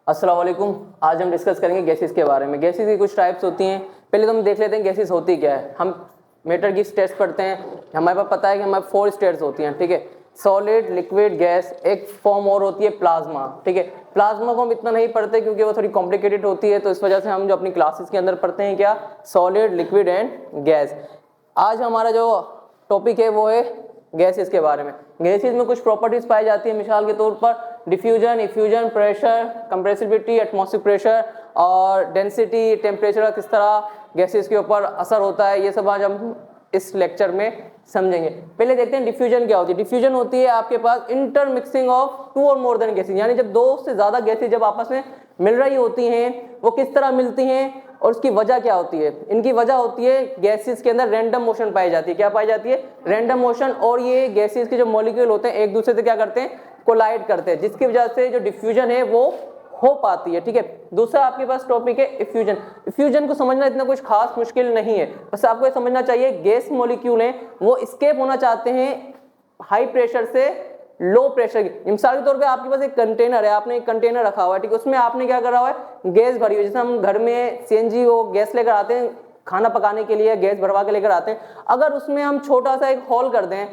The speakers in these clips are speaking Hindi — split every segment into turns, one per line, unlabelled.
अस्सलाम वालेकुम। आज हम डिस्कस करेंगे गैसेस के बारे में। गैसेस की कुछ टाइप्स होती हैं। पहले तो हम देख लेते हैं गैसेस होती क्या है। हम मेटर की स्टेट्स पढ़ते हैं, हमारे पास पता है कि हमारे 4 स्टेट्स होती हैं, ठीक है। Solid, liquid, gas. एक फॉर्म और होती है प्लाज्मा, ठीक है। प्लाज्मा को हम इतना नहीं पढ़ते क्योंकि वो थोड़ी कॉम्प्लिकेटेड होती है, तो इस वजह से हम जो अपनी क्लासेस के अंदर पढ़ते हैं क्या, सॉलिड, लिक्विड एंड गैस। आज हमारा जो टॉपिक है वो है गैसेस के बारे में। गैसेस में कुछ प्रॉपर्टीज पाई जाती है, मिसाल के तौर पर diffusion, effusion, pressure, compressibility, atmospheric pressure और डेंसिटी, टेम्परेचर का किस तरह गैसेस के ऊपर असर होता है, ये सब आज हम इस लेक्चर में समझेंगे। पहले देखते हैं डिफ्यूजन क्या होती है। डिफ्यूजन होती है आपके पास इंटरमिक्सिंग ऑफ 2 और मोर देन गैसेस, यानी जब 2 से ज्यादा गैसेस जब आपस में मिल रही होती हैं, वो किस तरह मिलती हैं और उसकी वजह क्या होती है। इनकी वजह होती है गैसेस के अंदर रैंडम मोशन पाई जाती है। क्या पाई जाती है? Random motion. और ये गैसेस के जो मॉलिक्यूल होते हैं एक दूसरे से क्या करते हैं, कोलाइड करते हैं, जिसकी वजह से जो डिफ्यूजन है वो हो पाती है, ठीक है। दूसरा आपके पास टॉपिक है इफ्यूजन। इफ्यूजन को समझना इतना कुछ खास मुश्किल नहीं है, बस आपको ये समझना चाहिए गैस मॉलिक्यूल हैं वो एस्केप होना चाहते हैं हाई प्रेशर से लो प्रेशर की। मिसाल के तौर पे आपके पास एक कंटेनर है, आपने एक कंटेनर रखा हुआ है, ठीक है। उसमें आपने क्या करा हुआ है, गैस भरी हुई। जैसे हम घर में सीएनजी वो गैस लेकर आते हैं खाना पकाने के लिए, गैस भरवा के लेकर आते हैं। अगर उसमें हम छोटा सा एक होल कर दें,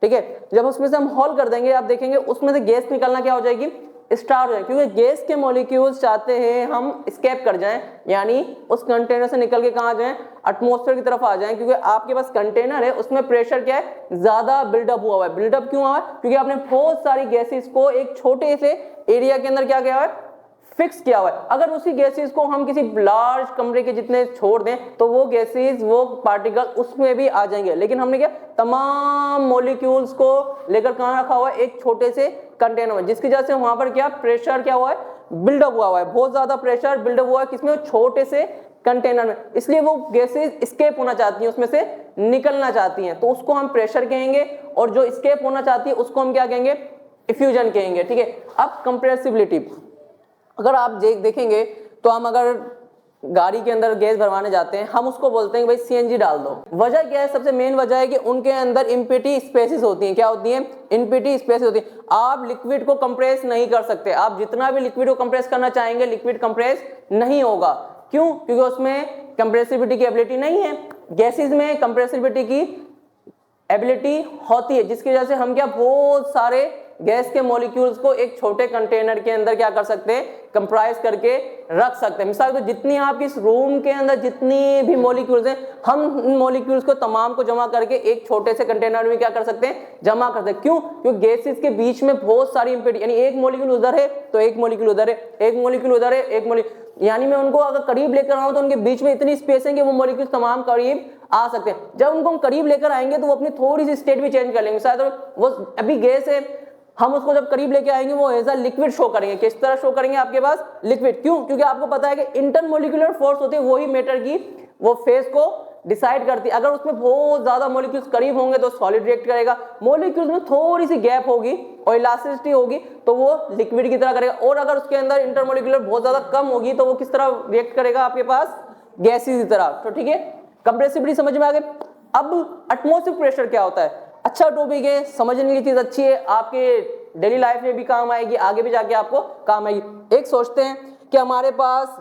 ठीक है, जब उसमें से हम होल कर देंगे आप देखेंगे उसमें से गैस निकलना क्या हो जाएगी, स्टार्ट हो जाएगी, क्योंकि गैस के मॉलिक्यूल्स चाहते हैं हम एस्केप कर जाएं, यानी उस कंटेनर से निकल के कहां जाएं, एटमॉस्फेयर की तरफ आ जाएं। क्योंकि आपके पास कंटेनर है उसमें प्रेशर क्या है, ज्यादा बिल्डअप हुआ हुआ है। बिल्डअप क्यों हुआ है? क्योंकि आपने बहुत सारी गैसेस को एक छोटे से एरिया के अंदर क्या किया है, फिक्स किया हुआ है। अगर उसी गैसेस को हम किसी लार्ज कमरे के जितने छोड़ दें तो वो गैसेस, वो पार्टिकल उसमें भी आ जाएंगे। लेकिन हमने क्या, तमाम मॉलिक्यूल्स को लेकर कहां रखा हुआ है, एक छोटे से कंटेनर में, जिसकी वजह से वहां पर क्या प्रेशर क्या हुआ है, बिल्डअप हुआ है। बहुत ज्यादा प्रेशर बिल्डअप हुआ है किसमें, छोटे से कंटेनर में। इसलिए वो गैसेस एस्केप होना चाहती हैं, उसमें से निकलना चाहती हैं, तो उसको हम प्रेशर कहेंगे। और जो एस्केप होना चाहती है उसको हम क्या कहेंगे, इफ्यूजन कहेंगे, ठीक है। अब कंप्रेसिबिलिटी, अगर आप देखेंगे तो हम अगर गाड़ी के अंदर गैस भरवाने जाते हैं, हम उसको बोलते हैं भाई सीएनजी डाल दो। वजह क्या है? सबसे मेन वजह है कि उनके अंदर इम्पिटी स्पेसेस होती हैं। क्या होती हैं? इम्पिटी स्पेसेस होती हैं। आप लिक्विड को कंप्रेस नहीं कर सकते, आप जितना भी लिक्विड को कंप्रेस करना चाहेंगे लिक्विड कंप्रेस नहीं होगा। क्यों? क्योंकि उसमें कंप्रेसिबिलिटी की एबिलिटी नहीं है। गैसेस में कंप्रेसिबिलिटी की एबिलिटी होती है, जिसकी वजह से हम क्या, बहुत सारे गैस के मॉलिक्यूल्स को एक छोटे कंटेनर के अंदर क्या कर सकते हैं, कंप्राइज करके रख सकते हैं। मिसाल तो जितनी आपकी इस रूम के अंदर जितनी भी मॉलिक्यूल्स हैं, हम इन मॉलिक्यूल्स को तमाम को जमा करके एक छोटे से कंटेनर में क्या कर सकते हैं, जमा कर सकते हैं। क्यों? क्योंकि गैसेस के बीच में बहुत सारी इम्पिटी, यानी एक मॉलिक्यूल उधर है तो एक मॉलिक्यूल उधर है, एक मॉलिक्यूल उधर है, एक मॉलिक्यूल, यानी मैं उनको अगर करीब लेकर आऊं तो उनके बीच में इतनी स्पेस है कि वो मॉलिक्यूल्स तमाम करीब आ सकते हैं। जब उनको हम करीब लेकर आएंगे तो वो अपनी थोड़ी सी स्टेट भी चेंज कर लेंगे। शायद वो अभी गैस है, हम उसको जब करीब लेके आएंगे वो एज अ लिक्विड शो करेंगे। किस तरह शो करेंगे आपके पास, लिक्विड। क्यों? क्योंकि आपको पता है कि इंटरमोलिकुलर फोर्स होती है, वही मैटर की वो फेस को डिसाइड करती है। अगर उसमें बहुत ज्यादा मॉलिक्यूल्स करीब होंगे तो सॉलिड रिएक्ट करेगा, मॉलिक्यूल्स में थोड़ी सी गैप होगी और इलास्टिसिटी होगी तो वो लिक्विड की तरह करेगा। और अगर उसके अंदर इंटरमोलिकुलर बहुत ज्यादा कम होगी तो वो किस तरह रिएक्ट करेगा आपके पास, गैसेस की तरह। तो ठीक है, कंप्रेसिबिलिटी समझ में आ गई। अब एटमॉस्फेरिक प्रेशर क्या होता है? अच्छा टॉपिक है, समझने की चीज अच्छी है, आपके डेली लाइफ में भी काम आएगी, आगे भी जाके आपको काम आएगी। एक सोचते हैं कि हमारे पास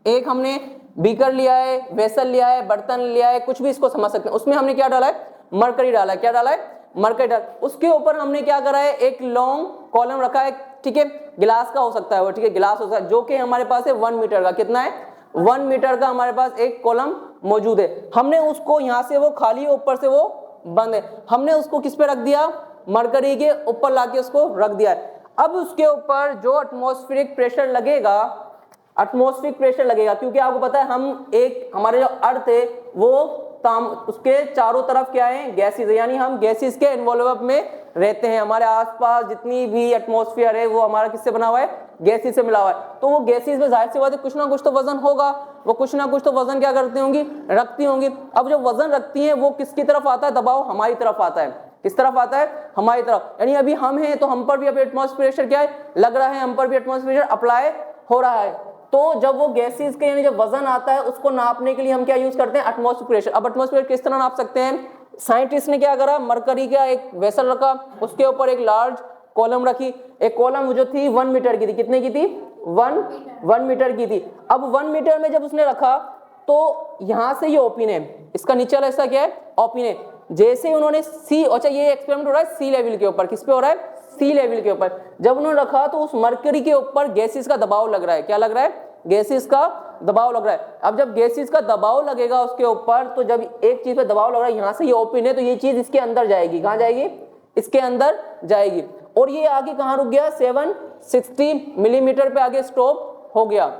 एक हमने बीकर लिया है, वेसल लिया है, बर्तन लिया है, कुछ भी इसको समझ सकते हैं। उसमें हमने क्या डाला है, मरकरी डाला है। क्या डाला है? मरकरी डाला। उसके ऊपर हमने क्या करा है, एक लॉन्ग कॉलम रखा है, ठीक है। गिलास का हो सकता है वो, ठीक है, गिलास हो सकता है, जो कि हमारे पास है 1 मीटर का। कितना है? 1 मीटर का हमारे पास एक कॉलम मौजूद है। हमने उसको यहां से वो खाली, ऊपर से वो बंद है, हमने उसको किस पे रख दिया, मरकरी के ऊपर लाके उसको रख दिया है। अब उसके ऊपर जो एटमॉस्फेरिक प्रेशर लगेगा, एटमॉस्फेरिक प्रेशर लगेगा, क्योंकि आपको पता है हम एक, हमारे जो अर्थ है वो उसके चारों तरफ क्या है, गैसेस है, यानी हम गैसेस के इन्वॉल्व में रहते हैं। हमारे आसपास जितनी भी एटमॉस्फेयर है वो हमारा किससे बना हुआ है, गैसेस से मिला हुआ है। तो वो गैसेस में जाहिर सी बात है कुछ ना कुछ तो वजन होगा, वो कुछ ना कुछ तो वजन क्या करती होंगी, रखती होंगी। अब जो वजन रखती हैं वो किसकी तरफ आता है, दबाव हमारी तरफ आता है। किस तरफ आता है, हमारी तरफ। यानी अभी हम हैं तो हम पर भी अभी एटमॉस्फेरिक प्रेशर क्या है, लग रहा है, हम पर भी एटमॉस्फेरिक प्रेशर अप्लाई हो रहा है। तो जब वो गैसेस के यानी जब वजन आता है उसको नापने के लिए हम क्या यूज करते हैं, एटमॉस्फेरिक प्रेशर। अब एटमॉस्फेरिक किस तरह नाप सकते हैं, साइंटिस्ट ने क्या करा, मरकरी का एक वेसल रखा, उसके ऊपर एक लार्ज कॉलम रखी। एक कॉलम जो थी 1 मीटर की थी, कितने की थी, 1 मीटर की थी। अब 1 मीटर में जब उसने रखा तो यहां से ये ओपन है, इसका नीचे वाला हिस्सा क्या है, ओपन है। जैसे ही उन्होंने सी, अच्छा ये एक्सपेरिमेंट हो रहा है सी लेवल के ऊपर, किस पे हो रहा है, सी लेवल के ऊपर। जब उन्होंने रखा तो उस मरकरी के ऊपर गैसेस का दबाव लग रहा है, क्या लग रहा है, गैसेस का दबाव लग रहा है। अब जब गैसेस का दबाव लगेगा उसके ऊपर, तो जब एक चीज पे दबाव लग रहा है, यहां से ये ओपन है, तो ये चीज इसके अंदर जाएगी, कहां जाएगी, इसके अंदर जाएगी। और ये आगे कहां रुक गया, 760 मिलीमीटर पे आगे स्टॉप हो गया।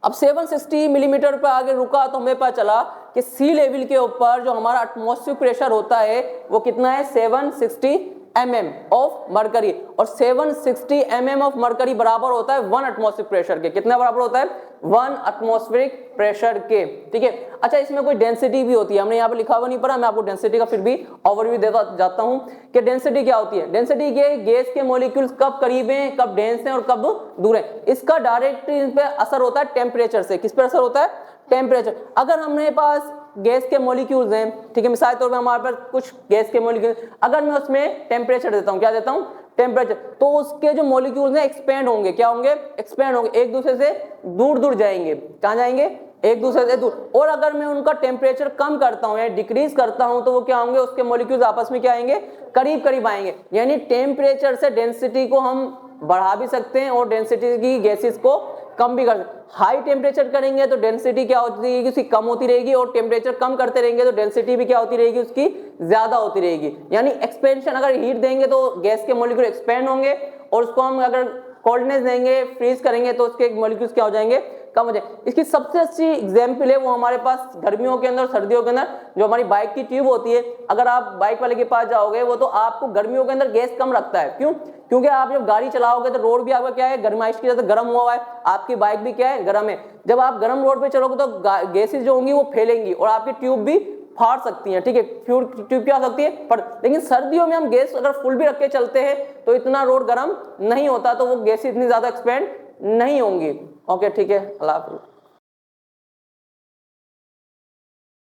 अब 760 मिलीमीटर पे आगे रुका तो हमें पता चला कि सी लेवल के ऊपर जो हमारा एटमॉस्फेरिक प्रेशर होता है वो कितना है, 760 mm ऑफ मरकरी। और 760 mm ऑफ मरकरी बराबर होता है 1 एटमॉस्फेरिक प्रेशर के, कितना बराबर होता है, 1 एटमॉस्फेरिक प्रेशर के, ठीक है। अच्छा इसमें कोई डेंसिटी भी होती है, हमने यहाँ पे लिखा हुआ नहीं पड़ा, मैं आपको डेंसिटी का फिर भी ओवरव्यू देता जाता हूँ कि डेंसिटी क्या होती है। डेंसिटी के गैस के मॉलिक्यूल्स कब करीब हैं, कब डेंस हैं और कब दूर हैं, इसका डायरेक्ट इन पे असर होता है टेम्परेचर से। किस पर असर होता है, टेम्परेचर। अगर हमारे पास गैस के मॉलिक्यूल्स हैं, ठीक है, मिसाल तौर पे हमारे पास कुछ गैस के मॉलिक्यूल, अगर मैं उसमें टेम्परेचर देता हूँ, क्या देता हूँ, टेम्परेचर, तो उसके जो मॉलिक्यूल्स हैं एक्सपेंड होंगे, क्या होंगे, एक्सपेंड होंगे, एक दूसरे से दूर दूर जाएंगे, कहाँ जाएंगे, एक दूसरे से दूर। और अगर मैं उनका टेम्परेचर कम करता हूँ या डिक्रीज करता हूँ तो वो क्या होंगे, उसके मॉलिक्यूल्स आपस में क्या आएंगे, करीब करीब आएंगे। यानी टेम्परेचर से डेंसिटी को हम बढ़ा भी सकते हैं और डेंसिटी की गैसेस को कम भी कर सकते हैं। हाई टेम्परेचर करेंगे तो डेंसिटी क्या होती रहेगी, उसकी कम होती रहेगी, और टेम्परेचर कम करते रहेंगे तो डेंसिटी भी क्या होती रहेगी, उसकी ज्यादा होती रहेगी। यानी एक्सपेंशन, अगर हीट देंगे तो गैस के मॉलिक्यूल एक्सपेंड होंगे, और उसको हम अगर कोल्डनेस देंगे, फ्रीज करेंगे, तो उसके मॉलिक्यूल्स क्या हो जाएंगे, कम हो जाएंगे। इसकी सबसे अच्छी एग्जाम्पल है वो हमारे पास गर्मियों के अंदर, सर्दियों के अंदर जो हमारी बाइक की ट्यूब होती है, अगर आप बाइक वाले के पास जाओगे वो तो आपको गर्मियों के अंदर गैस कम रखता है। क्यों, क्योंकि आप जब गाड़ी चलाओगे तो रोड भी आपका क्या है, गर्माइश की वजह से गर्म हुआ है, आपकी बाइक भी क्या है, गर्म है। जब आप गर्म रोड पे चलोगे तो गैसेज जो होंगी वो फैलेंगी और आपकी ट्यूब भी फाड़ सकती है, ठीक है, ट्यूब क्या हो सकती है, फट। लेकिन सर्दियों में हम गैस अगर फुल भी रख के चलते हैं तो इतना रोड गर्म नहीं होता, तो वो गैस इतनी ज्यादा एक्सपेंड नहीं होंगी। ओके ठीक है, अल्लाह हाफिज़।